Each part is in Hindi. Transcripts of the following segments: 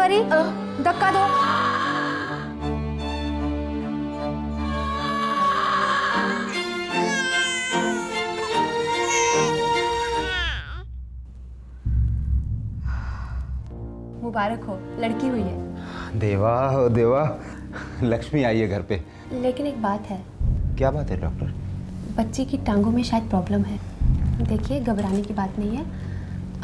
आशावरी, धक्का दो। मुबारक हो, लड़की हुई है। देवा ओ देवा, लक्ष्मी आई है घर पे। लेकिन एक बात है। क्या बात है डॉक्टर? बच्ची की टांगों में शायद प्रॉब्लम है। देखिए, घबराने की बात नहीं है,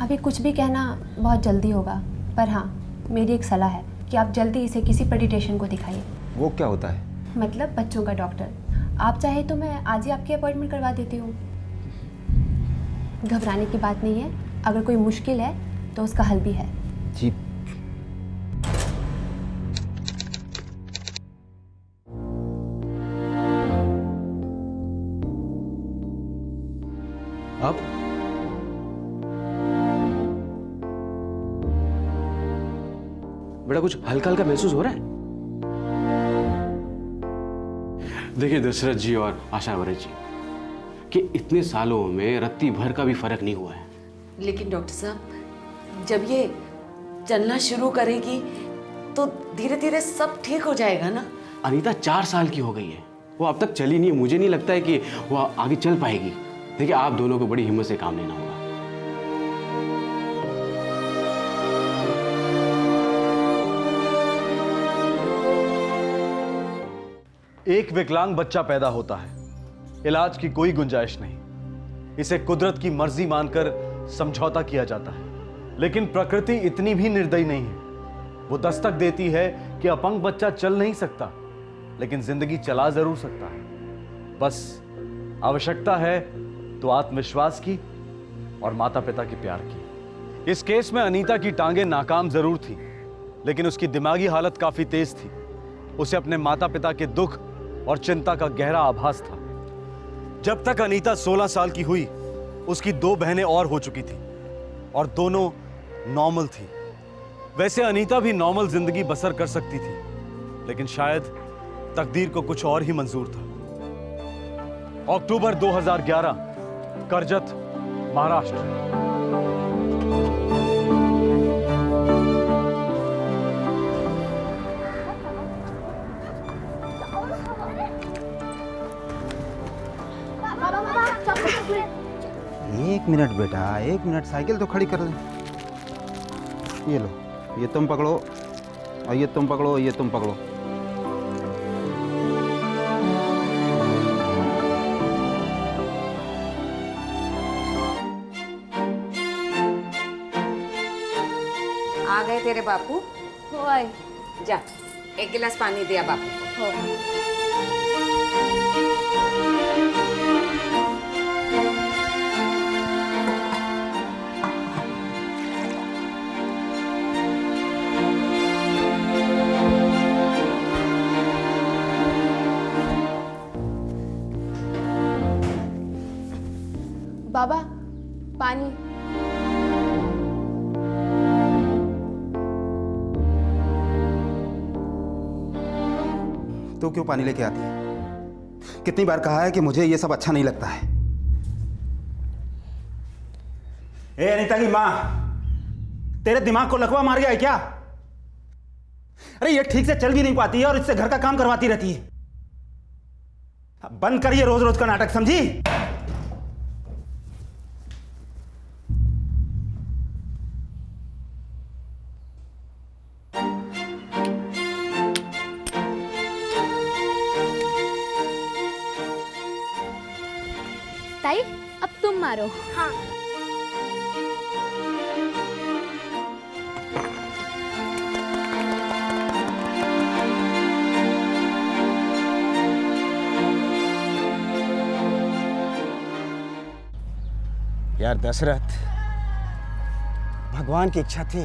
अभी कुछ भी कहना बहुत जल्दी होगा, पर हाँ, मेरी एक सलाह है कि आप जल्दी इसे किसी पेडिट्रिशियन को दिखाइए। वो क्या होता है? मतलब बच्चों का डॉक्टर। आप चाहे तो मैं आज ही आपकी अपॉइंटमेंट करवा देती हूँ। घबराने की बात नहीं है, अगर कोई मुश्किल है तो उसका हल भी है। जी। अब बेटा कुछ हल्का हल्का महसूस हो रहा है? देखिए दशरथ जी और आशावरी जी, कि इतने सालों में रत्ती भर का भी फर्क नहीं हुआ है। लेकिन डॉक्टर साहब, जब ये चलना शुरू करेगी तो धीरे धीरे सब ठीक हो जाएगा ना। अनीता 4 साल की हो गई है, वो अब तक चली नहीं है। मुझे नहीं लगता है कि वो आगे चल पाएगी। देखिए, आप दोनों को बड़ी हिम्मत से काम लेना होगा। एक विकलांग बच्चा पैदा होता है, इलाज की कोई गुंजाइश नहीं। इसे कुदरत की मर्जी मानकर समझौता किया जाता है, लेकिन प्रकृति इतनी भी निर्दयी नहीं है। वो दस्तक देती है कि अपंग बच्चा चल नहीं सकता, लेकिन जिंदगी चला जरूर सकता है। बस आवश्यकता है तो आत्मविश्वास की और माता पिता के प्यार की। इस केस में अनीता की टांगें नाकाम जरूर थी, लेकिन उसकी दिमागी हालत काफी तेज थी। उसे अपने माता पिता के दुख और चिंता का गहरा आभास था। जब तक अनीता 16 साल की हुई, उसकी 2 बहनें और हो चुकी थी और दोनों नॉर्मल थी। वैसे अनीता भी नॉर्मल जिंदगी बसर कर सकती थी, लेकिन शायद तकदीर को कुछ और ही मंजूर था। अक्टूबर 2011, कर्जत, महाराष्ट्र। एक मिनट बेटा, 1 मिनट, साइकिल तो खड़ी कर ले। ये लो, ये तुम पकड़ो और ये तुम पकड़ो, ये तुम पकड़ो। आ गए तेरे बापू? हो आए। जा, एक गिलास पानी दिया बापू को। बाबा, पानी। तो क्यों पानी लेके आती है? कितनी बार कहा है कि मुझे ये सब अच्छा नहीं लगता है। ए अनीता की माँ, तेरे दिमाग को लकवा मार गया है क्या? अरे ये ठीक से चल भी नहीं पाती है और इससे घर का काम करवाती रहती है। अब बंद करिए रोज रोज का नाटक, समझी? ताई, अब तुम मारो। हाँ। यार दशरथ, भगवान की इच्छा थी,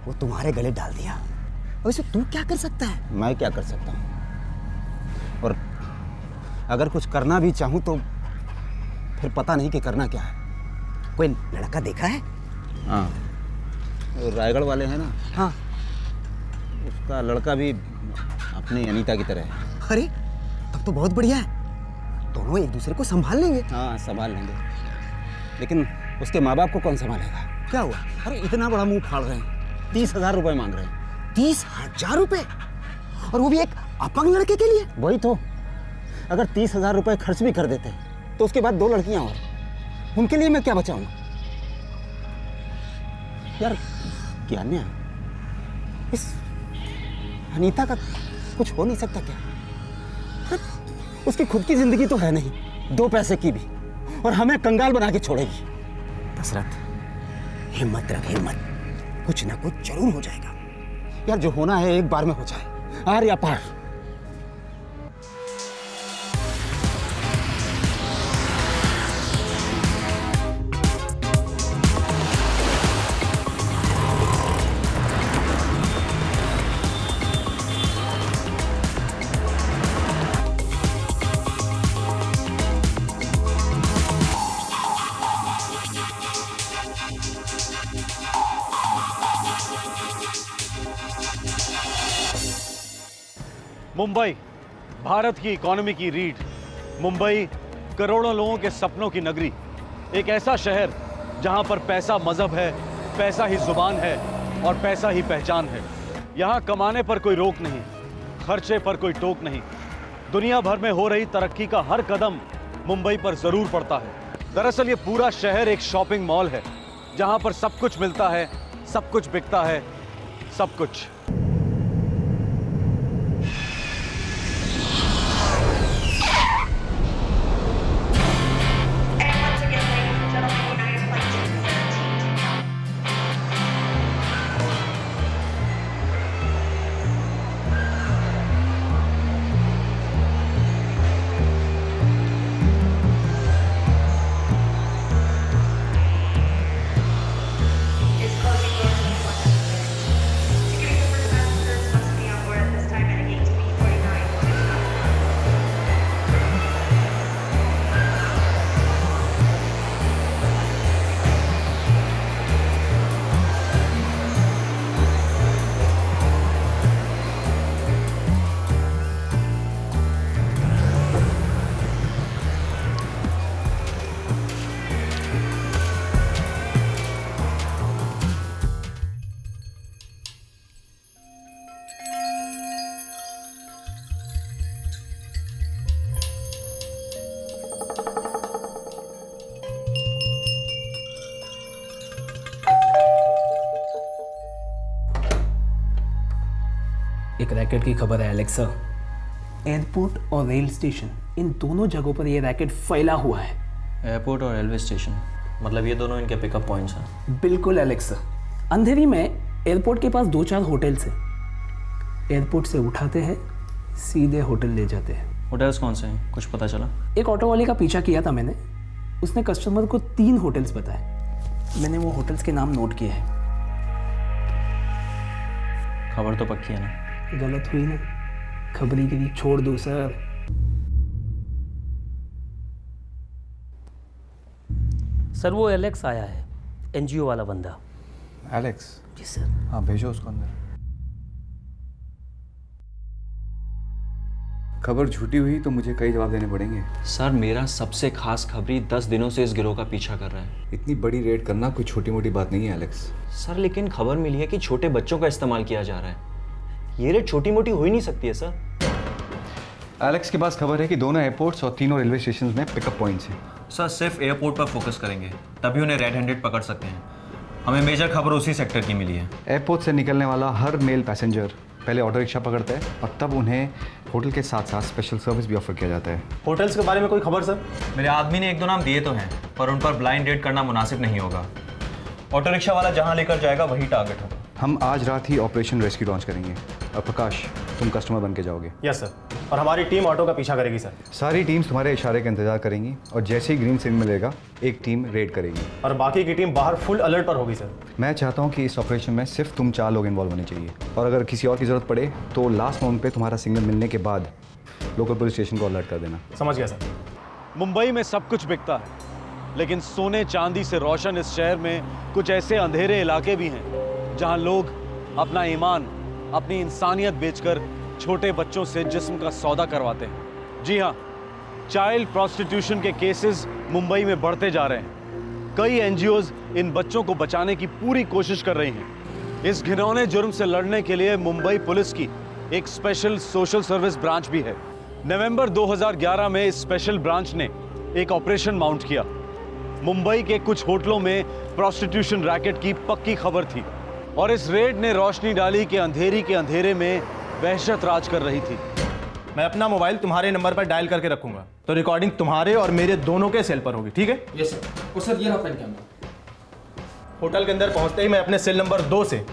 वो तुम्हारे गले डाल दिया। वैसे तू क्या कर सकता है? मैं क्या कर सकता हूँ? और अगर कुछ करना भी चाहूँ तो फिर पता नहीं कि करना क्या है। कोई लड़का देखा है? हाँ, रायगढ़ वाले हैं ना। हाँ। उसका लड़का भी अपनी अनीता की तरह है। अरे तब तो बहुत बढ़िया है, दोनों एक दूसरे को संभाल लेंगे। हाँ, संभाल लेंगे, लेकिन उसके माँ बाप को कौन संभालेगा? क्या हुआ? अरे इतना बड़ा मुंह फाड़ रहे हैं, 30,000 रुपए मांग रहे हैं। 30,000 रुपए, और वो भी एक अपंग लड़के के लिए? वही तो, अगर 30,000 रुपए खर्च भी कर देते तो उसके बाद 2 लड़कियां और, उनके लिए मैं क्या बचाऊंगा? यार क्या न्याय, इस अनीता का कुछ हो नहीं सकता क्या? उसकी खुद की जिंदगी तो है नहीं, 2 पैसे की भी, और हमें कंगाल बना के छोड़ेगी। दशरथ, हिम्मत रख, हिम्मत, कुछ ना कुछ जरूर हो जाएगा। यार जो होना है एक बार में हो जाए, आर या पार। मुंबई, भारत की इकोनॉमी की रीढ़। मुंबई करोड़ों लोगों के सपनों की नगरी। एक ऐसा शहर जहां पर पैसा मजहब है, पैसा ही जुबान है और पैसा ही पहचान है। यहां कमाने पर कोई रोक नहीं, खर्चे पर कोई टोक नहीं। दुनिया भर में हो रही तरक्की का हर कदम मुंबई पर जरूर पड़ता है। दरअसल ये पूरा शहर एक शॉपिंग मॉल है जहां पर सब कुछ मिलता है, सब कुछ बिकता है, सब कुछ। एक रैकेट की खबर है एलेक्स सर। एयरपोर्ट और रेल स्टेशन, इन दोनों जगहों पर ये रैकेट फैला हुआ है। एयरपोर्ट और रेलवे स्टेशन, मतलब ये दोनों इनके पिकअप पॉइंट्स हैं। बिल्कुल एलेक्स सर। अंधेरी में एयरपोर्ट के पास 2-4 होटल्स हैं। एयरपोर्ट से उठाते हैं, सीधे होटल ले जाते हैं। होटल्स कौन से हैं, कुछ पता चला? एक ऑटो वाले का पीछा किया था मैंने, उसने कस्टमर को 3 होटल्स बताए। मैंने वो होटल्स के नाम नोट किए हैं। खबर तो पक्की है ना? गलत हुई ना, खबरीगिरी छोड़ दो सर। सर वो एलेक्स आया है, एनजीओ वाला बंदा। एलेक्स? जी सर। हाँ भेजो उसको अंदर। खबर झूठी हुई तो मुझे कई जवाब देने पड़ेंगे। सर मेरा सबसे खास खबरी 10 दिनों से इस गिरोह का पीछा कर रहा है। इतनी बड़ी रेड करना कोई छोटी मोटी बात नहीं है एलेक्स। सर लेकिन खबर मिली है कि छोटे बच्चों का इस्तेमाल किया जा रहा है। ये रेड छोटी मोटी हो ही नहीं सकती है सर। एलेक्स के पास खबर है कि दोनों एयरपोर्ट्स और तीनों रेलवे स्टेशन में पिकअप पॉइंट्स हैं। सर सिर्फ एयरपोर्ट पर फोकस करेंगे, तभी उन्हें रेड हैंडेड पकड़ सकते हैं। हमें मेजर खबर उसी सेक्टर की मिली है। एयरपोर्ट से निकलने वाला हर मेल पैसेंजर पहले ऑटो रिक्शा पकड़ता है और तब उन्हें होटल के साथ साथ स्पेशल सर्विस भी ऑफर किया जाता है। होटल्स के बारे में कोई खबर सर? मेरे आदमी ने 1-2 नाम दिए तो हैं, पर उन पर ब्लाइंड रेड करना मुनासिब नहीं होगा। ऑटो रिक्शा वाला जहां लेकर जाएगा वही टारगेट होगा। हम आज रात ही ऑपरेशन रेस्क्यू लॉन्च करेंगे और प्रकाश तुम कस्टमर बन के जाओगे। यस सर, और हमारी टीम ऑटो का पीछा करेगी सर। सारी टीम्स तुम्हारे इशारे का इंतजार करेंगी और जैसे ही ग्रीन सिग्नल मिलेगा एक टीम रेड करेगी और बाकी की टीम बाहर फुल अलर्ट पर होगी सर। मैं चाहता हूं कि इस ऑपरेशन में सिर्फ तुम 4 लोग इन्वॉल्व होने चाहिए और अगर किसी और की ज़रूरत पड़े तो लास्ट मोमेंट पे तुम्हारा सिग्नल मिलने के बाद लोकल पुलिस स्टेशन को अलर्ट कर देना। समझ गया सर। मुंबई में सब कुछ बिकता है, लेकिन सोने चांदी से रोशन इस शहर में कुछ ऐसे अंधेरे इलाके भी हैं जहां लोग अपना ईमान, अपनी इंसानियत बेचकर छोटे बच्चों से जिस्म का सौदा करवाते हैं। जी हाँ, चाइल्ड प्रोस्टिट्यूशन के केसेस मुंबई में बढ़ते जा रहे हैं। कई एनजीओज इन बच्चों को बचाने की पूरी कोशिश कर रही हैं, इस घिनौने जुर्म से लड़ने के लिए मुंबई पुलिस की एक स्पेशल सोशल सर्विस ब्रांच भी है। नवंबर 2011 में इस स्पेशल ब्रांच ने एक ऑपरेशन माउंट किया। मुंबई के कुछ होटलों में प्रोस्टिट्यूशन रैकेट की पक्की खबर थी और इस रेड ने रोशनी डाली कि अंधेरी के अंधेरे में वहशत राज कर रही थी। मैं अपना मोबाइल तुम्हारे नंबर पर डायल करके रखूंगा, तो रिकॉर्डिंग तुम्हारे और मेरे दोनों के सेल पर होगी, ठीक है? Yes sir. और सर ये रहा पेन कैमरा। होटल के अंदर पहुंचते ही मैं अपने सेल नंबर 2 से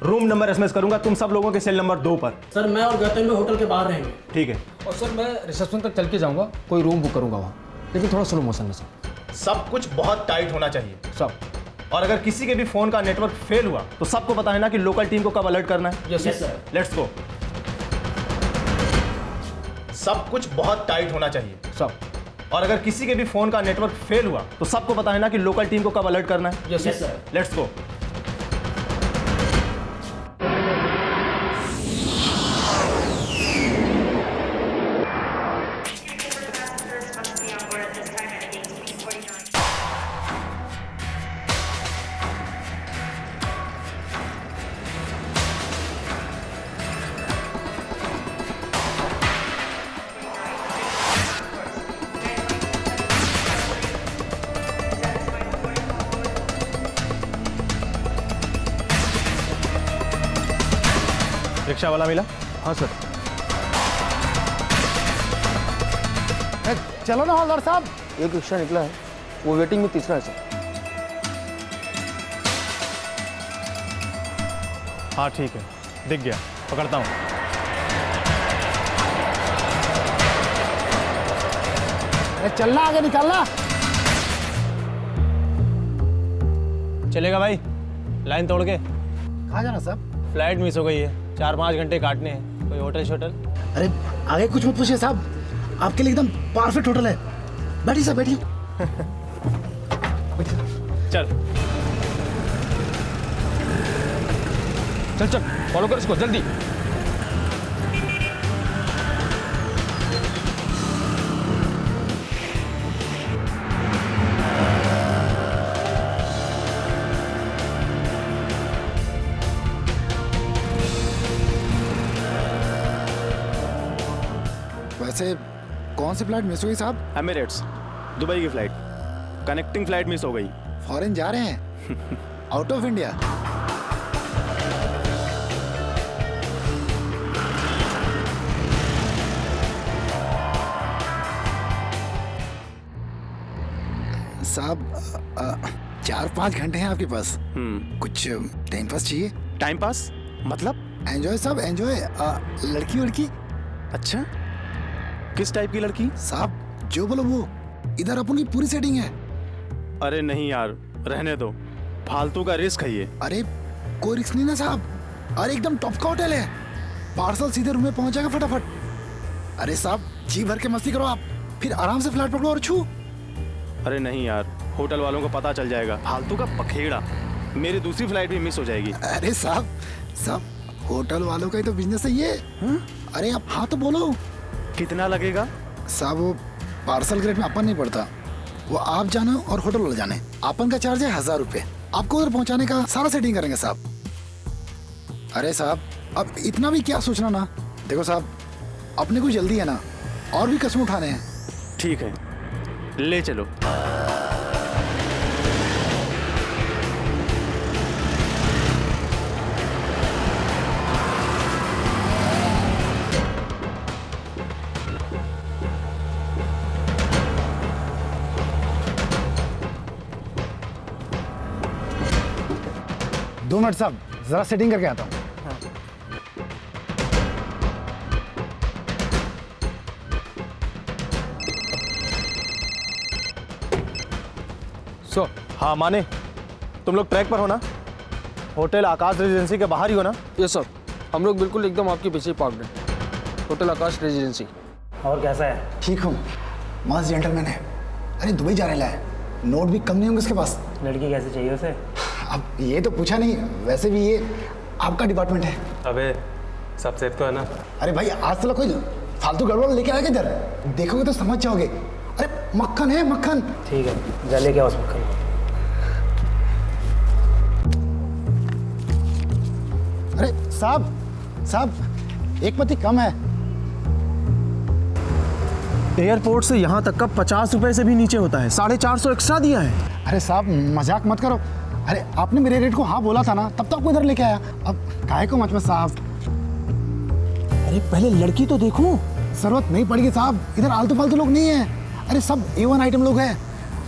रूम नंबर एसएमएस करूंगा तुम सब लोगों के सेल नंबर 2 पर। सर मैं और गौतम में होटल के बाहर रहेंगे। ठीक है। और सर मैं रिसेप्शन तक चल के जाऊंगा, कोई रूम बुक करूंगा वहाँ, लेकिन थोड़ा स्लो मोशन में सर। सब कुछ बहुत टाइट होना चाहिए सब। और अगर किसी के भी फोन का नेटवर्क फेल हुआ तो सबको पता है ना कि लोकल टीम को कब अलर्ट करना है। Yes sir. Let's go. सब कुछ बहुत टाइट होना चाहिए सब। और अगर किसी के भी फोन का नेटवर्क फेल हुआ तो सबको पता है ना कि लोकल टीम को कब अलर्ट करना है। Yes sir. Let's go. Rickshaw वाला मिला? हाँ सर। चलो ना हवलदार साहब। एक रिक्शा निकला है, वो वेटिंग में तीसरा है सर। हाँ ठीक है, दिख गया, पकड़ता हूँ। चलना, आगे निकलना। चलेगा भाई, लाइन तोड़ के। कहाँ जाना साहब? फ्लाइट मिस हो गई है, 4-5 घंटे काटने हैं। कोई होटल शोटल? अरे आगे कुछ मत पूछिए साहब, आपके लिए एकदम परफेक्ट होटल है। बैठिए साहब, बैठिए। चल चल चल, फॉलो कर इसको जल्दी। वैसे कौन सी फ्लाइट मिस हुई साहब? एमिरेट्स, दुबई की फ्लाइट, कनेक्टिंग फ्लाइट मिस हो गई। फॉरेन जा रहे हैं? Out of India? साहब 4-5 घंटे हैं आपके पास। कुछ टाइम पास चाहिए। टाइम पास मतलब? एंजॉय साहब, एंजॉय। लड़की वड़की? अच्छा, किस टाइप की लड़की? साहब जो बोलो वो, इधर अपन की पूरी सेटिंग है। अरे नहीं यार, रहने दो, फालतू का रिस्क है ये। अरे कोई रिस्क नहीं ना साहब, अरे एकदम टॉप का होटल है, पार्सल सीधे रूम में पहुंच जाएगा फटाफट। अरे साहब जी भर के मस्ती करो आप, फिर आराम से फ्लाइट पकड़ो और छू। अरे नहीं यार, होटल वालों को पता चल जाएगा, फालतू का पखेड़ा, मेरी दूसरी फ्लाइट भी मिस हो जाएगी। अरे साहब होटल वालों का ही तो बिजनेस है ये। अरे आप हाँ तो बोलो। कितना लगेगा? साहब वो पार्सल ग्रेड में अपन नहीं पड़ता, वो आप जाने और होटल वाले जाने। अपन का चार्ज है 1000 रुपये, आपको उधर पहुंचाने का सारा सेटिंग करेंगे साहब। अरे साहब अब इतना भी क्या सोचना ना, देखो साहब अपने को जल्दी है ना, और भी कस्म उठाने हैं। ठीक है, ले चलो। दो मिनट साहब, जरा सेटिंग करके आता हूँ। सो हाँ माने, तुम लोग ट्रैक पर हो ना? होटल आकाश रेजिडेंसी के बाहर ही हो ना? यस सर, हम लोग बिल्कुल एकदम आपके पीछे पार्कड हैं, होटल आकाश रेजिडेंसी। और कैसा है? ठीक हूँ, मस्त जेंटलमैन है। अरे दुबई जाने लाया है, नोट भी कम नहीं होंगे उसके पास। लड़की कैसे चाहिए उसे? अब ये तो पूछा नहीं, वैसे भी ये आपका डिपार्टमेंट है। अबे सब सेफ तो है ना? अरे भाई आज तो कोई फालतू गड़बड़ लेके आएगा इधर, देखोगे तो समझ जाओगे। अरे मक्खन है मक्खन। ठीक है, जा लेके आओ उस मक्खन। साहब एक पति कम है। एयरपोर्ट से यहाँ तक का 50 रुपए से भी नीचे होता है, 450 एक्स्ट्रा दिया है। अरे साहब मजाक मत करो। अरे आपने मेरे रेट को हाँ बोला था ना, तब तक आपको इधर लेके आया। अब काहे को मच में साहब। अरे पहले लड़की तो देखो। जरूरत नहीं पड़ेगी साहब, इधर आलतू फालतू लोग नहीं है। अरे सब A1 आइटम लोग हैं।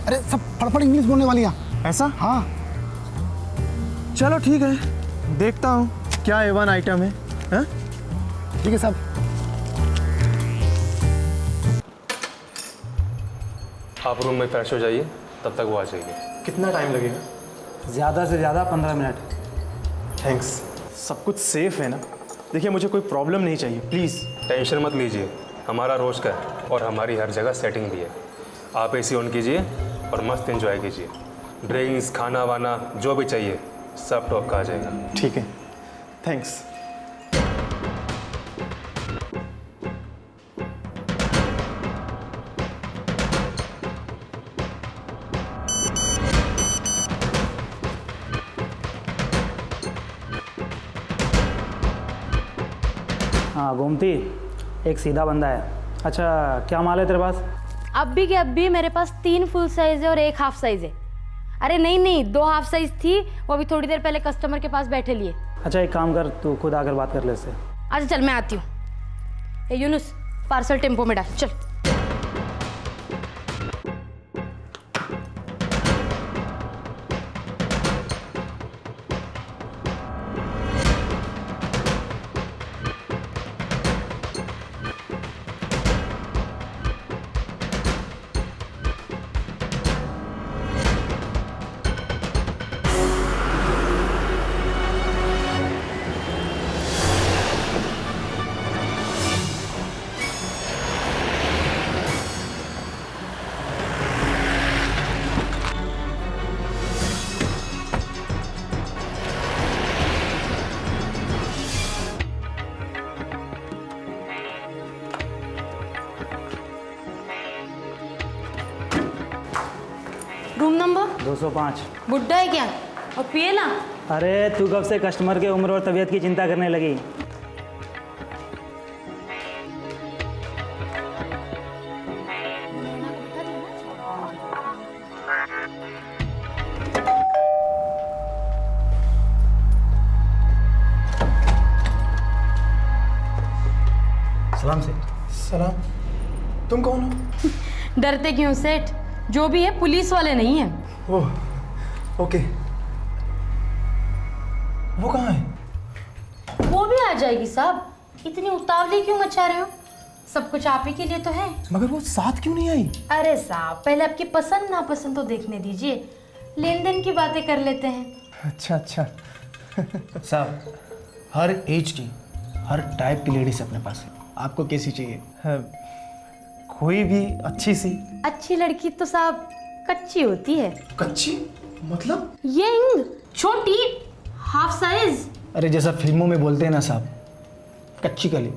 अरे सब फटफट इंग्लिश बोलने वाली है। ऐसा? हाँ चलो ठीक है, देखता हूँ क्या A1 आइटम है। हाँ? ठीक है साहब। आप रूम में फ्रेश हो जाइए, तब तक वो आ जाएगी। कितना टाइम लगेगा? ज़्यादा से ज़्यादा 15 मिनट। थैंक्स। सब कुछ सेफ है ना? देखिए मुझे कोई प्रॉब्लम नहीं चाहिए, प्लीज़। टेंशन मत लीजिए, हमारा रोज का है और हमारी हर जगह सेटिंग भी है। आप AC ऑन कीजिए और मस्त एंजॉय कीजिए। ड्रिंक्स, खाना वाना जो भी चाहिए सब टॉप का आ जाएगा। ठीक है, थैंक्स। हाँ गोमती, एक सीधा बंदा है। अच्छा क्या माल है तेरे पास? अब भी के अब भी मेरे पास 3 फुल साइज है और 1 हाफ साइज है। अरे नहीं 2 हाफ साइज थी, वो अभी थोड़ी देर पहले कस्टमर के पास बैठे लिए। अच्छा एक काम कर, तू खुद आकर बात कर ले इससे। अच्छा चल मैं आती हूँ। ए यूनुस, पार्सल टेम्पो में डाल, चल। Room number 205। बुड्ढा है क्या? और पिए ना। अरे तू कब से कस्टमर के उम्र और तबीयत की चिंता करने लगी? सलाम सेठ। सलाम। तुम कौन हो? डरते क्यों सेठ? जो भी है पुलिस वाले नहीं है। Oh okay. वो कहाँ है? वो भी आ जाएगी साहब, इतनी उतावली क्यों मचा रहे हो? सब कुछ आप ही के लिए तो है। मगर वो साथ क्यों नहीं आई? अरे साहब पहले आपकी पसंद नापसंद तो देखने दीजिए, लेन देन की बातें कर लेते हैं। अच्छा अच्छा। साहब हर एज की, हर टाइप की लेडीज अपने पास है। आपको कैसी चाहिए? कोई भी अच्छी सी। अच्छी लड़की तो साहब कच्ची होती है। कच्ची मतलब? यंग, छोटी, हाफ साइज। अरे जैसा फिल्मों में बोलते हैं ना साहब, कच्ची कली,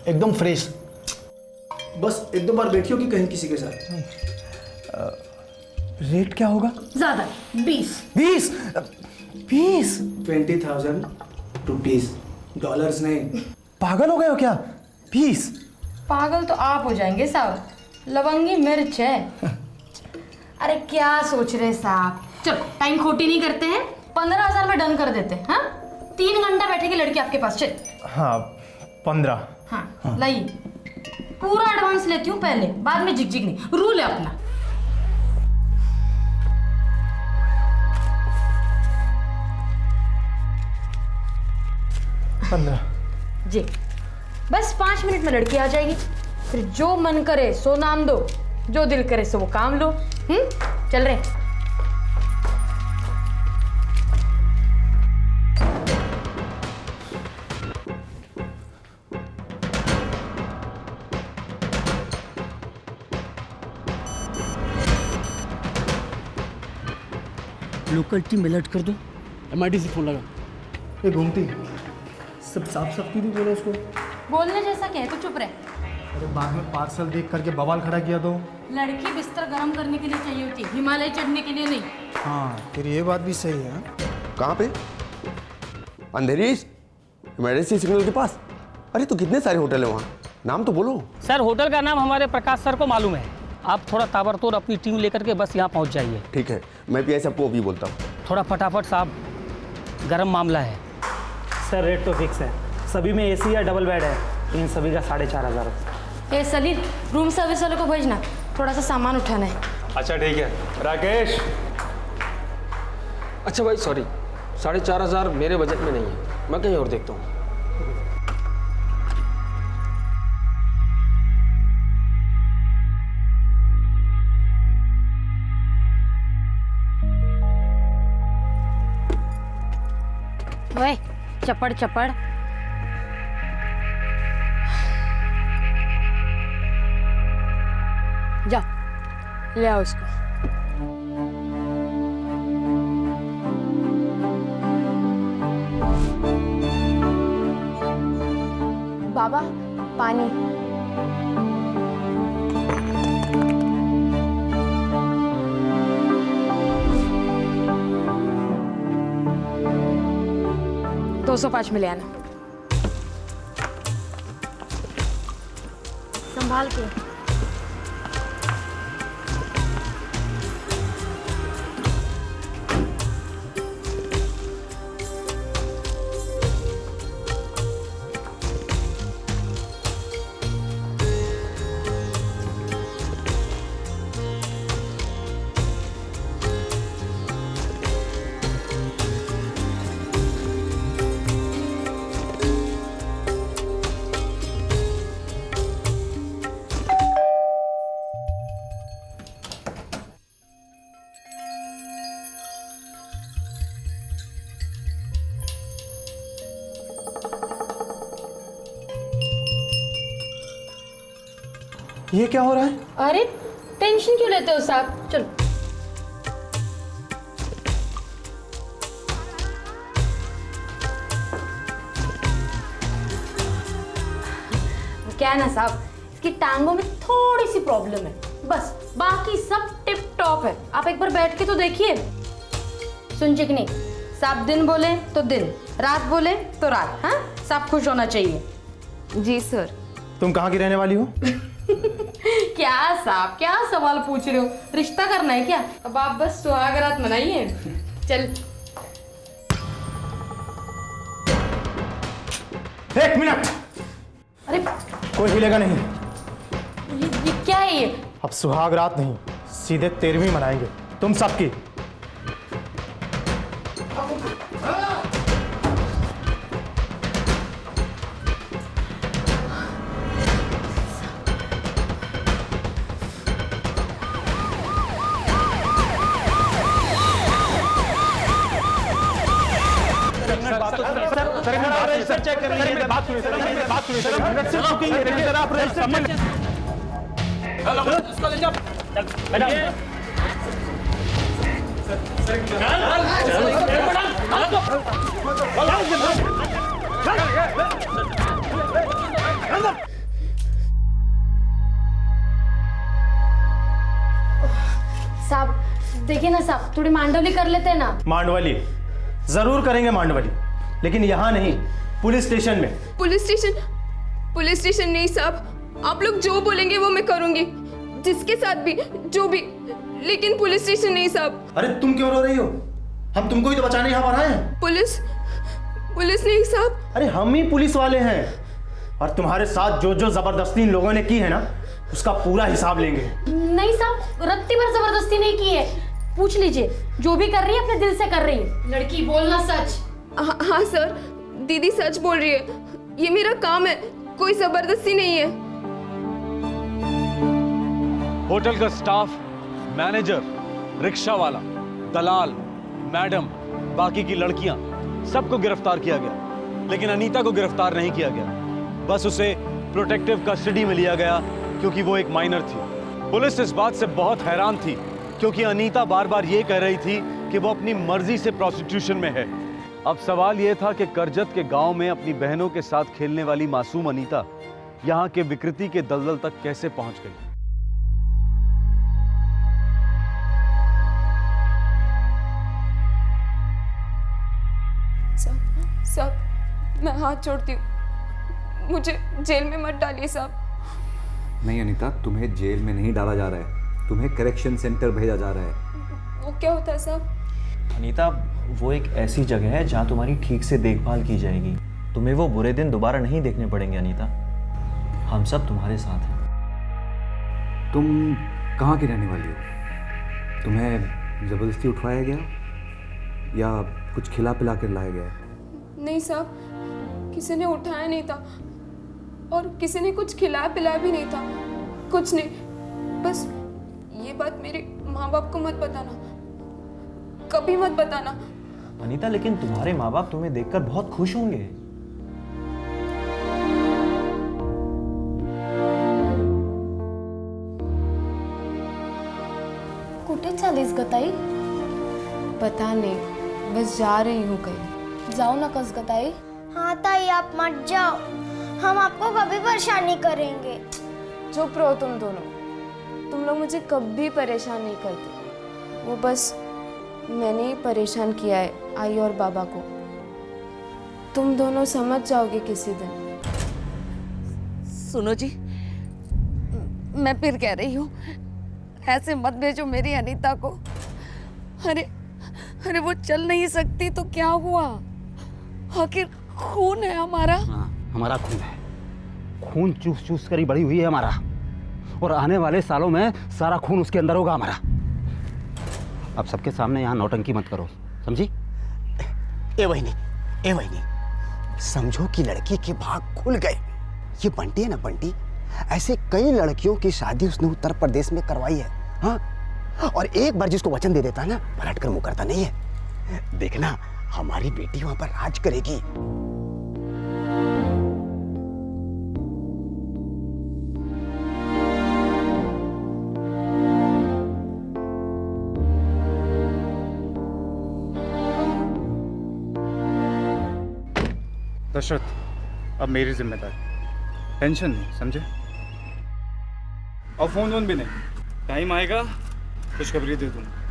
एकदम फ्रेश। बस एक दो बार बैठियो कि कहीं किसी के साथ। रेट क्या होगा? ज्यादा 20। 20? 20? 20,000 रुपीज, डॉलर्स नहीं। पागल हो गए हो क्या? 20? पागल तो आप हो जाएंगे साहब, लवंगी मिर्च है। अरे क्या सोच रहे साहब, चलो टाइम खोटी नहीं करते हैं, 15,000 में डन कर देते हैं। हाँ 3 घंटा बैठेगी लड़की आपके पास। चल। हाँ 15। हाँ लाइए, पूरा एडवांस लेती हूँ पहले, बाद में झिकझिक नहीं, रूल है अपना। जी बस 5 मिनट में लड़की आ जाएगी, फिर जो मन करे सो नाम दो, जो दिल करे सो वो काम लो। चल रहे। लोकल टीम अलर्ट कर दो। MIT से फोन लगा। ये घूमती सब साफ साफ क्यों नहीं बोला उसको? बोलने जैसा क्या है, तो चुप रहे। अरे बाद में पार्सल देख करके बवाल खड़ा किया तो। लड़की बिस्तर गर्म करने के लिए चाहिए होती, हिमालय चढ़ने के लिए नहीं। हाँ तेरी ये बात भी सही है। कहाँ पे? अंधेरी? इमरजेंसी सिग्नल के पास? अरे तो कितने सारे होटल है वहाँ, नाम तो बोलो। सर होटल का नाम हमारे प्रकाश सर को मालूम है। आप थोड़ा ताबड़तोड़ अपनी टीम लेकर के बस यहाँ पहुँच जाइए। ठीक है, मैं पीआई साहब को अभी बोलता हूँ। थोड़ा फटाफट साहब, गर्म मामला है। सर रेट तो फिक्स है, सभी में एसी या डबल बेड है, इन सभी का 4,500। ए सलील, रूम सर्विस वाले को भेजना, थोड़ा सा सामान उठाना है। अच्छा ठीक है। राकेश। अच्छा भाई सॉरी, 4,500 मेरे बजट में नहीं है, मैं कहीं और देखता हूँ। ओए चपड़ चपड़, जा ले आओ इसको। बाबा पानी। दो 205 में ले आना, संभाल के। ये क्या हो रहा है? अरे टेंशन क्यों लेते हो साहब, चलो। क्या है ना साहब, इसकी टांगों में थोड़ी सी प्रॉब्लम है बस, बाकी सब टिप टॉप है। आप एक बार बैठ के तो देखिए। सुन चिकनी, साहब दिन बोले तो दिन, रात बोले तो रात, हाँ सब खुश होना चाहिए। जी सर। तुम कहाँ की रहने वाली हो? क्या साहब, क्या सवाल पूछ रहे हो? रिश्ता करना है क्या? अब आप बस सुहाग रात मनाइए। चल। एक मिनट। अरे कोई हिलेगा नहीं। ये क्या है ये? अब सुहाग रात नहीं, सीधे 13वीं मनाएंगे तुम सबकी। चेक कर लीजिए, बात सुनिए सर, बात सुनिए सर, रजिस्टर बुकिंग है सर, आप रजिस्टर समझ। हेलो इसको ले जाओ, बैठिए। साहब देखिए ना साहब, थोड़ी मांडवली कर लेते हैं ना। मांडवली जरूर करेंगे मांडवली, लेकिन यहाँ नहीं, पुलिस स्टेशन में। पुलिस स्टेशन नहीं साहब, आप लोग जो बोलेंगे वो मैं करूंगी, जिसके साथ भी, जो भी, लेकिन पुलिस स्टेशन नहीं साहब। अरे तुम क्यों रो रही हो? हम तुमको ही तो बचाने यहाँ पर आए हैं। पुलिस नहीं साहब। अरे हम ही पुलिस वाले हैं, और तुम्हारे साथ जो जो जबरदस्ती इन लोगों ने की है ना, उसका पूरा हिसाब लेंगे। नहीं साहब, रत्ती भर जबरदस्ती नहीं की है, पूछ लीजिए। जो भी कर रही है अपने दिल से कर रही है। लड़की बोलना सच। हाँ सर, दीदी सच बोल रही है, ये मेरा काम है, कोई जबरदस्ती नहीं है। होटल का स्टाफ, मैनेजर, रिक्शा वाला, दलाल, मैडम, बाकी की लड़कियां, सबको गिरफ्तार किया गया, लेकिन अनीता को गिरफ्तार नहीं किया गया। बस उसे प्रोटेक्टिव कस्टडी में लिया गया क्योंकि वो एक माइनर थी। पुलिस इस बात से बहुत हैरान थी क्योंकि अनीता बार बार ये कह रही थी कि वो अपनी मर्जी से प्रोस्टिट्यूशन में है। अब सवाल यह था कि करजत के गांव में अपनी बहनों के साथ खेलने वाली मासूम अनीता यहां के विकृति के दलदल तक कैसे पहुंच गई। सब मैं हाथ जोड़ती हूँ, मुझे जेल में मत डालिए साहब। नहीं अनीता, तुम्हें जेल में नहीं डाला जा रहा है, तुम्हें करेक्शन सेंटर भेजा जा रहा है। वो क्या होता है साहब? अनीता, वो एक ऐसी जगह है जहाँ तुम्हारी ठीक से देखभाल की जाएगी। तुम्हें वो बुरे दिन दोबारा नहीं देखने पड़ेंगे अनीता। हम सब तुम्हारे साथ हैं। तुम कहाँ की रहने वाली हो? तुम्हें ज़बरदस्ती उठवाया गया या कुछ खिला पिला कर लाया गया? नहीं साहब, किसी ने उठाया नहीं था और किसी ने कुछ खिलाया पिलाया भी नहीं था, कुछ नहीं। बस ये बात मेरे माँ बाप को मत बताना, कभी मत बताना। अनीता, लेकिन तुम्हारे माँ बाप तुम्हें देखकर बहुत खुश होंगे। कुठे चालीस ग ताई? पता नहीं, बस जा रही हूँ कहीं। जाओ ना कस ग ताई। हाँ ताई, आप मत जाओ, हम आपको कभी परेशान नहीं करेंगे। चुप रहो तुम दोनों, तुम लोग मुझे कभी परेशान नहीं करते। वो बस मैंने ही परेशान किया है आई और बाबा को। तुम दोनों समझ जाओगे किसी दिन। सुनो जी, मैं फिर कह रही हूँ, ऐसे मत भेजो मेरी अनीता को। अरे वो चल नहीं सकती तो क्या हुआ? आखिर खून है हमारा। हाँ, हमारा खून है, खून चूस चूस कर ही बड़ी हुई है हमारा, और आने वाले सालों में सारा खून उसके अंदर होगा हमारा। अब सबके सामने यहाँ नौटंकी मत करो, समझी? ए वहीनी, समझो कि लड़की के भाग खुल गए। ये बंटी है ना, बंटी, ऐसे कई लड़कियों की शादी उसने उत्तर प्रदेश में करवाई है। हाँ, और एक बार जिसको वचन दे देता है ना, पलट कर मुंह करता नहीं है। देखना, हमारी बेटी वहां पर राज करेगी। दशरथ, अब मेरी जिम्मेदारी, टेंशन नहीं, समझे? और फोन वोन भी नहीं, टाइम आएगा खुशखबरी दे दूंगा।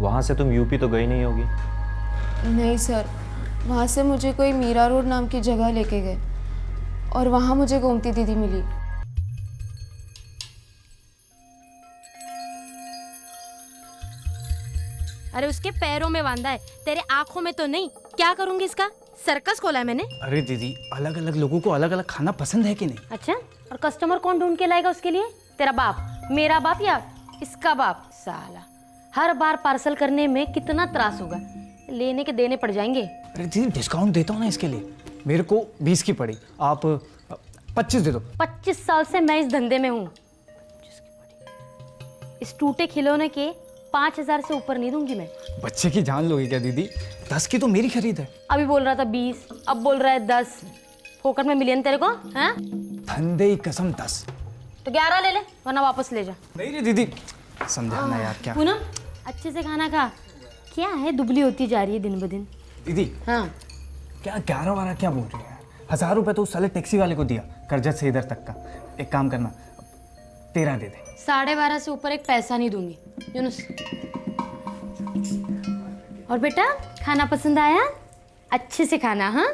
वहां से तुम यूपी तो गई नहीं होगी? नहीं सर, वहाँ से मुझे कोई मीरा रोड नाम की जगह लेके गए और वहाँ मुझे गोमती दीदी मिली। अरे उसके पैरों में बांधा है, तेरे आंखों में तो नहीं। क्या करूंगी इसका? सर्कस खोला है मैंने। अरे दीदी, अलग अलग लोगों को अलग अलग खाना पसंद है कि नहीं? अच्छा, और कस्टमर कौन ढूंढ के लाएगा उसके लिए? तेरा बाप, मेरा बाप या इसका बाप? साला हर बार पार्सल करने में कितना त्रास होगा, लेने के देने पड़ जाएंगे। अरे दीदी, डिस्काउंट देता हूँ ना इसके लिए। मेरे को 20 की पड़ी, आप 25 दे दो। 25 साल से मैं इस धंधे में हूँ। इस टूटे खिलौने के 5000 से ऊपर नहीं दूंगी मैं। बच्चे की जान लोगे क्या दीदी? 10 की तो मेरी खरीद है। अभी बोल रहा था 20, अब बोल रहा है 10। फोकट में मिलियन तेरे को? हैं? धंधे की कसम 10। तो 11 ले ले, वरना वापस ले जा। नहीं रे दीदी, समझाना यार क्या। पूनम, अच्छे से खाना खा। क्या है, दुबली होती जा रही है दिन ब दिन। दीदी, हाँ क्या 11 क्या बोल रही है? 1000 रुपए तो उस साले टैक्सी वाले को दिया, करजत से इधर तक का। एक काम करना, 13 दे दे। 12.5 से ऊपर एक पैसा नहीं दूंगी, यूनुस। और बेटा, खाना पसंद आया? अच्छे से खाना। हाँ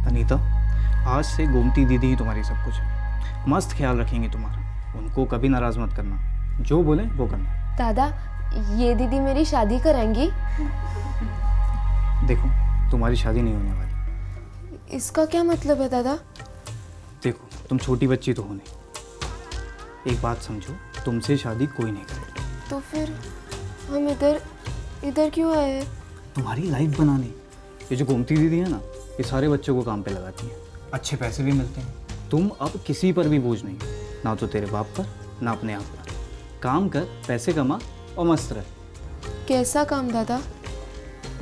अनीता, आज से गोमती दीदी ही तुम्हारी सब कुछ है। मस्त ख्याल रखेंगे तुम्हारा, उनको कभी नाराज मत करना, जो बोले वो करना। दादा, ये दीदी मेरी शादी कराएंगी? देखो, तुम्हारी शादी नहीं होने वाली। इसका क्या मतलब है दादा? देखो, तुम छोटी बच्ची तो हो नहीं। एक बात समझो, तुमसे शादी कोई नहीं करेगा। तो फिर हम इधर क्यों आए हैं? तुम्हारी लाइफ बनाने। ये जो गोमती दीदी है ना, ये सारे बच्चों को काम पे लगाती है, अच्छे पैसे भी मिलते हैं। तुम अब किसी पर भी बोझ नहीं, ना तो तेरे बाप पर, ना अपने आप पर। काम कर, पैसे कमा और मस्त रह। कैसा काम दादा?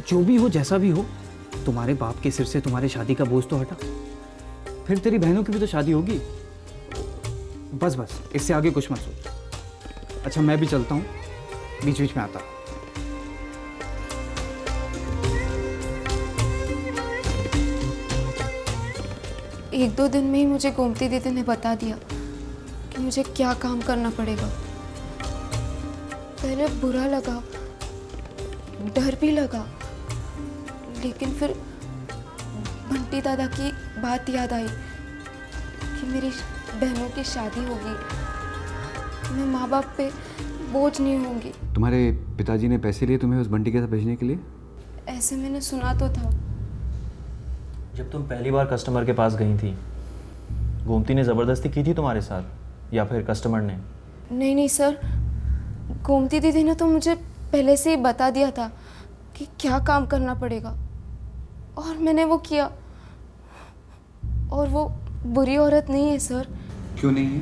जो भी हो, जैसा भी हो, तुम्हारे बाप के सिर से तुम्हारी शादी का बोझ तो हटा। फिर तेरी बहनों की भी तो शादी होगी। बस बस, इससे आगे कुछ मत सोच। अच्छा, मैं भी चलता हूँ, बीच बीच में आता हूँ। 1-2 दिन में ही मुझे गोमती दीदी ने बता दिया कि मुझे क्या काम करना पड़ेगा। पहले बुरा लगा, डर भी लगा, लेकिन फिर बंटी दादा की बात याद आई कि मेरी बहनों की शादी होगी, मैं माँ बाप पे बोझ नहीं होंगी। तुम्हारे पिताजी ने पैसे लिए तुम्हें उस बंटी के साथ भेजने के लिए? ऐसे मैंने सुना तो था। जब तुम पहली बार कस्टमर के पास गई थी, गोमती ने ज़बरदस्ती की थी तुम्हारे साथ या फिर कस्टमर ने? नहीं सर, गोमती दीदी ने तो मुझे पहले से ही बता दिया था कि क्या काम करना पड़ेगा, और मैंने वो किया। और वो बुरी औरत नहीं है सर। क्यों नहीं है?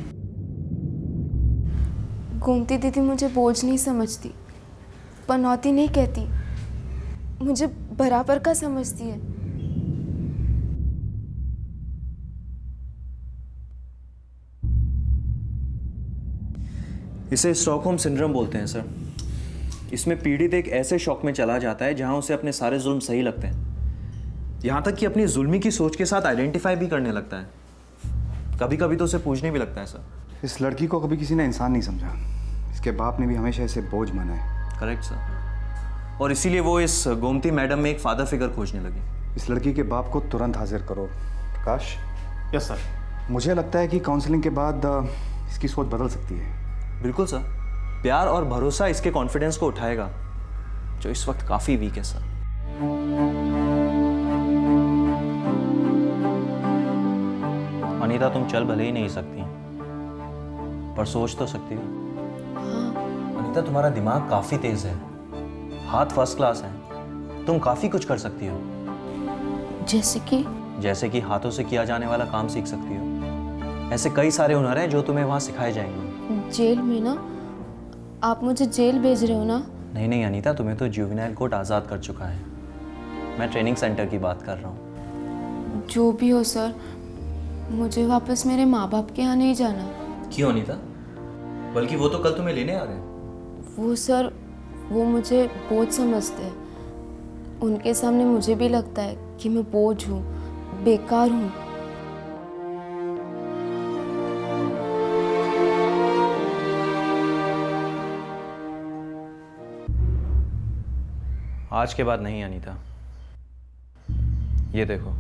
गोमती दीदी मुझे बोझ नहीं समझती, पनौती नहीं कहती, मुझे बराबर का समझती है। इसे स्टॉकहोम सिंड्रोम बोलते हैं सर। इसमें पीड़ित एक ऐसे शौक में चला जाता है जहां उसे अपने सारे जुल्म सही लगते हैं, यहाँ तक कि अपनी जुल्मी की सोच के साथ आइडेंटिफाई भी करने लगता है। कभी कभी तो उसे पूछने भी लगता है सर। इस लड़की को कभी किसी ने इंसान नहीं समझा। इसके बाप ने भी हमेशा इसे बोझ माना है। Correct sir. और इसीलिए वो इस गोमती मैडम में एक फादर फिगर खोजने लगी। इस लड़की के बाप को तुरंत हाजिर करो। प्रकाश। Yes sir. मुझे लगता है कि काउंसलिंग के बाद इसकी सोच बदल सकती है। बिल्कुल सर। प्यार और भरोसा इसके कॉन्फिडेंस को उठाएगा, जो इस वक्त काफ़ी वीक है सर। अनीता, तुम चल भले ही नहीं सकती, पर सोच तो सकती हो। अनीता, तुम्हारा दिमाग काफ़ी तेज है, हाथ फर्स्ट क्लास हैं, तुम काफ़ी कुछ कर सकती हो। जैसे कि हाथों से किया जाने वाला काम सीख सकती हो। ऐसे कई सारे हुनर हैं जो तुम्हें वहाँ सिखाए जाएंगे। जेल में ना? आप मुझे जेल भेज रहे हो ना? नहीं अनीता, तुम्हें तो जुवेनाइल कोर्ट आज़ाद कर चुका है। मैं ट्रेनिंग सेंटर की बात कर रहा हूँ। जो भी हो सर, मुझे वापस मेरे माँ बाप के यहाँ नहीं जाना। क्यों अनीता? बल्कि वो तो कल तुम्हें लेने आ रहे हैं। वो सर, वो मुझे बोझ समझते हैं। उनके सामने मुझे भी लगता है कि मैं बोझ हूँ, बेकार हूँ। आज के बाद नहीं अनीता। ये देखो,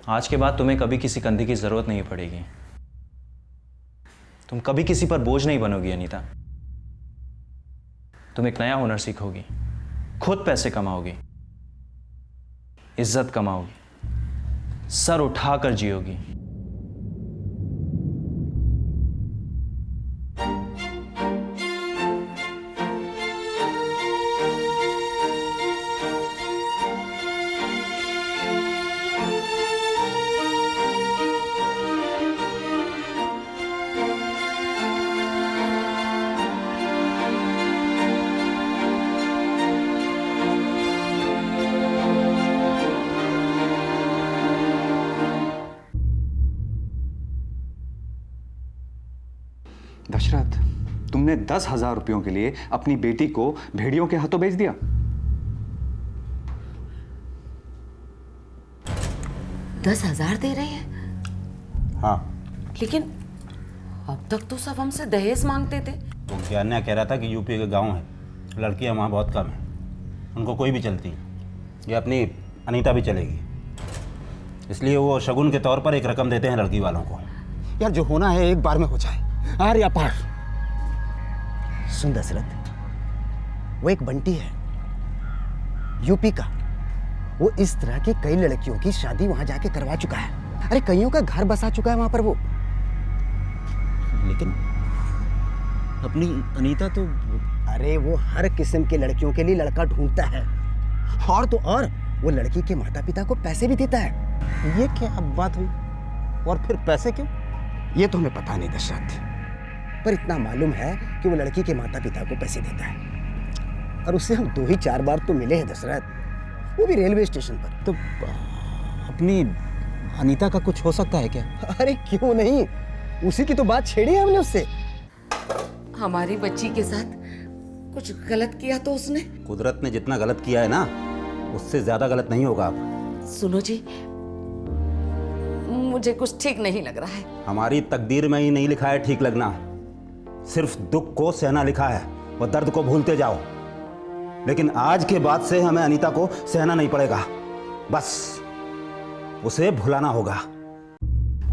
आज के बाद तुम्हें कभी किसी कंधे की जरूरत नहीं पड़ेगी। तुम कभी किसी पर बोझ नहीं बनोगी अनीता। तुम एक नया हुनर सीखोगी, खुद पैसे कमाओगी, इज्जत कमाओगी, सर उठाकर जियोगी। दशरथ, तुमने 10,000 रुपयों के लिए अपनी बेटी को भेड़ियों के हाथों बेच दिया। 10,000 दे रहे हैं? हाँ। लेकिन अब तक तो सब हमसे दहेज मांगते थे। तो ज्ञान्या कह रहा था कि यूपी के गांव है, लड़कियां वहाँ बहुत कम हैं, उनको कोई भी चलती। ये अपनी अनीता भी चलेगी, इसलिए वो शगुन के तौर पर एक रकम देते हैं लड़की वालों को। यार, जो होना है एक बार में हो जाए। आर या पार। सुन दशरथ, वो एक बंटी है, यूपी का। वो इस तरह की कई लड़कियों की शादी वहां जाके करवा चुका है। अरे, कईयों का घर बसा चुका है वहां पर वो। लेकिन अपनी अनीता तो, अरे वो हर किस्म के लड़कियों के लिए लड़का ढूंढता है, और तो और वो लड़की के माता पिता को पैसे भी देता है। ये क्या बात हुई? और फिर पैसे क्यों? ये तो हमें पता नहीं दशरथ, पर इतना मालूम है कि वो लड़की के माता पिता को पैसे देता है, और उससे हम 2 ही 4 बार तो मिले हैं दशरथ, वो भी रेलवे स्टेशन पर। तो अपनी अनीता का कुछ हो सकता है क्या? अरे क्यों नहीं, उसी की तो बात छेड़ी है हमने उससे। हमारी बच्ची के साथ कुछ गलत किया तो उसने? कुदरत ने जितना गलत किया है ना, उससे ज्यादा गलत नहीं होगा। सुनो जी, मुझे कुछ ठीक नहीं लग रहा है। हमारी तकदीर में ही नहीं लिखा है ठीक लगना, सिर्फ दुख को सहना लिखा है और दर्द को भूलते जाओ। लेकिन आज के बाद से हमें अनीता को सहना नहीं पड़ेगा, बस उसे भुलाना होगा।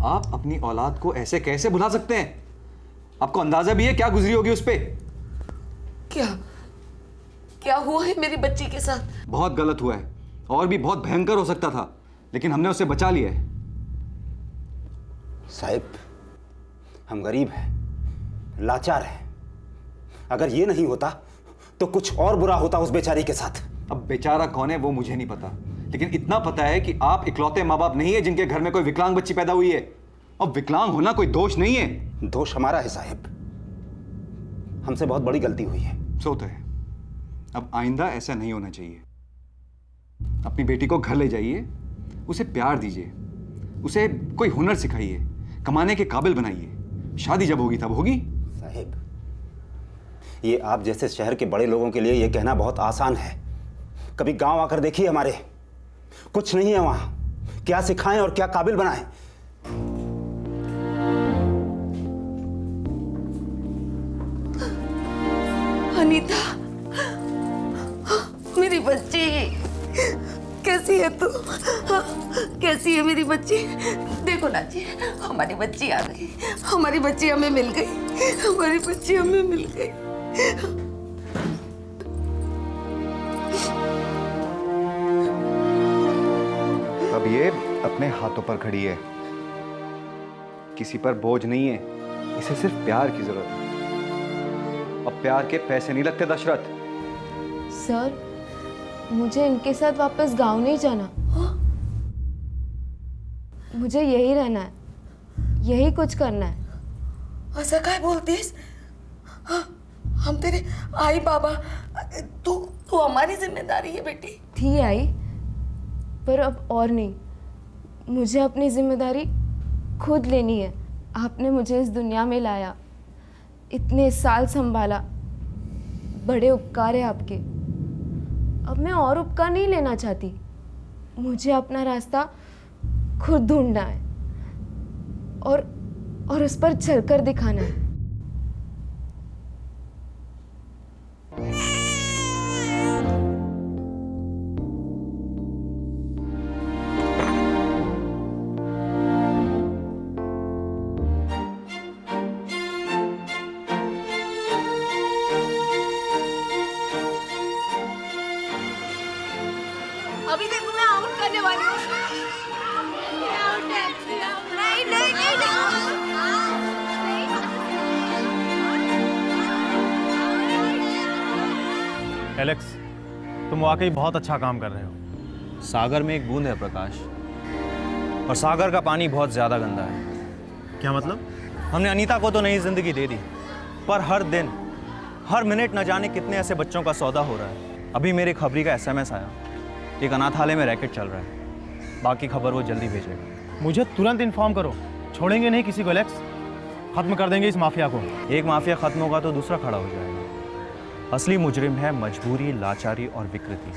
आप अपनी औलाद को ऐसे कैसे भुला सकते हैं? आपको अंदाजा भी है क्या गुजरी होगी उस पे? क्या क्या हुआ है मेरी बच्ची के साथ? बहुत गलत हुआ है और भी बहुत भयंकर हो सकता था, लेकिन हमने उसे बचा लिया है। साहिब, हम गरीब हैं, लाचार हैं। अगर ये नहीं होता तो कुछ और बुरा होता उस बेचारी के साथ। अब बेचारा कौन है वो मुझे नहीं पता, लेकिन इतना पता है कि आप इकलौते माँ बाप नहीं है जिनके घर में कोई विकलांग बच्ची पैदा हुई है। अब विकलांग होना कोई दोष नहीं है। दोष हमारा है साहिब, हमसे बहुत बड़ी गलती हुई है। सो तो है, अब आइंदा ऐसा नहीं होना चाहिए। अपनी बेटी को घर ले जाइए, उसे प्यार दीजिए, उसे कोई हुनर सिखाइए, कमाने के काबिल बनाइए। शादी जब होगी तब होगी। साहिब, ये आप जैसे शहर के बड़े लोगों के लिए ये कहना बहुत आसान है। कभी गांव आकर देखिए, हमारे कुछ नहीं है वहां, क्या सिखाएं और क्या काबिल बनाएं। अनीता, मेरी बच्ची, कैसी है तू? कैसी है मेरी बच्ची? देखो ना जी, हमारी बच्ची आ गई, हमारी बच्ची हमें मिल गई, हमारी बच्ची हमें मिल गई। अब ये अपने हाथों पर खड़ी है, किसी पर बोझ नहीं है, इसे सिर्फ प्यार की जरूरत है। अब प्यार के पैसे नहीं लगते दशरथ। सर, मुझे इनके साथ वापस गांव नहीं जाना। मुझे यही रहना है, यही कुछ करना है। ऐसा क्या बोलतीस? हम तेरे आई बाबा, तू हमारी जिम्मेदारी है बेटी। थी आई, पर अब और नहीं। मुझे अपनी जिम्मेदारी खुद लेनी है। आपने मुझे इस दुनिया में लाया, इतने साल संभाला, बड़े उपकार है आपके। अब मैं और उपकार नहीं लेना चाहती। मुझे अपना रास्ता खुद ढूंढना है और उस पर चलकर दिखाना है। अभी देखो मैं आउट करने वाली हूँ। नहीं नहीं नहीं एलेक्स, तुम वाकई बहुत अच्छा काम कर रहे हो। सागर में एक बूंद है प्रकाश, और सागर का पानी बहुत ज़्यादा गंदा है। क्या मतलब? हमने अनीता को तो नई जिंदगी दे दी, पर हर दिन हर मिनट न जाने कितने ऐसे बच्चों का सौदा हो रहा है। अभी मेरे खबरी का SMS आया, एक अनाथालय में रैकेट चल रहा है। बाकी खबर वो जल्दी भेजेगा। मुझे तुरंत इन्फॉर्म करो, छोड़ेंगे नहीं किसी को एलेक्स, खत्म कर देंगे इस माफिया को। एक माफिया खत्म होगा तो दूसरा खड़ा हो जाएगा। असली मुजरिम है मजबूरी, लाचारी और विकृति।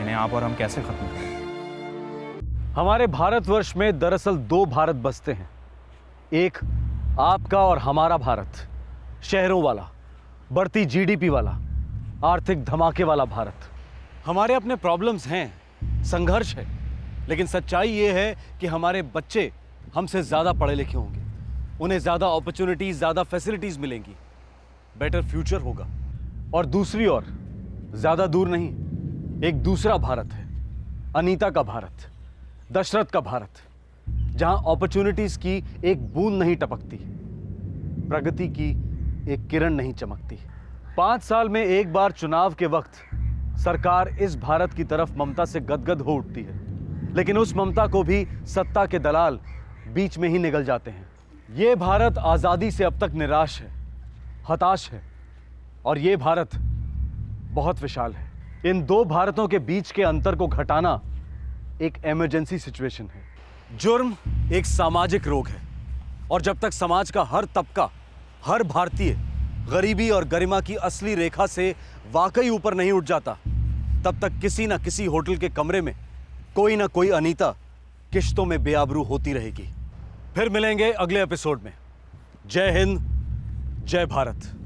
इन्हें आप और हम कैसे खत्म करें? हमारे भारतवर्ष में दरअसल 2 भारत बसते हैं, एक आपका और हमारा भारत, शहरों वाला, बढ़ती GDP वाला, आर्थिक धमाके वाला भारत। हमारे अपने प्रॉब्लम्स हैं, संघर्ष है, लेकिन सच्चाई ये है कि हमारे बच्चे हमसे ज़्यादा पढ़े लिखे होंगे, उन्हें ज़्यादा अपॉर्चुनिटीज़, ज़्यादा फैसिलिटीज़ मिलेंगी, बेटर फ्यूचर होगा। और दूसरी ओर, ज़्यादा दूर नहीं, एक दूसरा भारत है, अनीता का भारत, दशरथ का भारत, जहां अपॉर्चुनिटीज़ की एक बूंद नहीं टपकती, प्रगति की एक किरण नहीं चमकती। 5 साल में एक बार चुनाव के वक्त सरकार इस भारत की तरफ ममता से गदगद हो उठती है, लेकिन उस ममता को भी सत्ता के दलाल बीच में ही निगल जाते हैं। ये भारत आज़ादी से अब तक निराश है, हताश है, और ये भारत बहुत विशाल है। इन 2 भारतों के बीच के अंतर को घटाना एक इमरजेंसी सिचुएशन है। जुर्म एक सामाजिक रोग है, और जब तक समाज का हर तबका, हर भारतीय गरीबी और गरिमा की असली रेखा से वाकई ऊपर नहीं उठ जाता, तब तक किसी न किसी होटल के कमरे में कोई ना कोई अनीता किश्तों में बेआबरू होती रहेगी। फिर मिलेंगे अगले एपिसोड में। जय हिंद, जय भारत।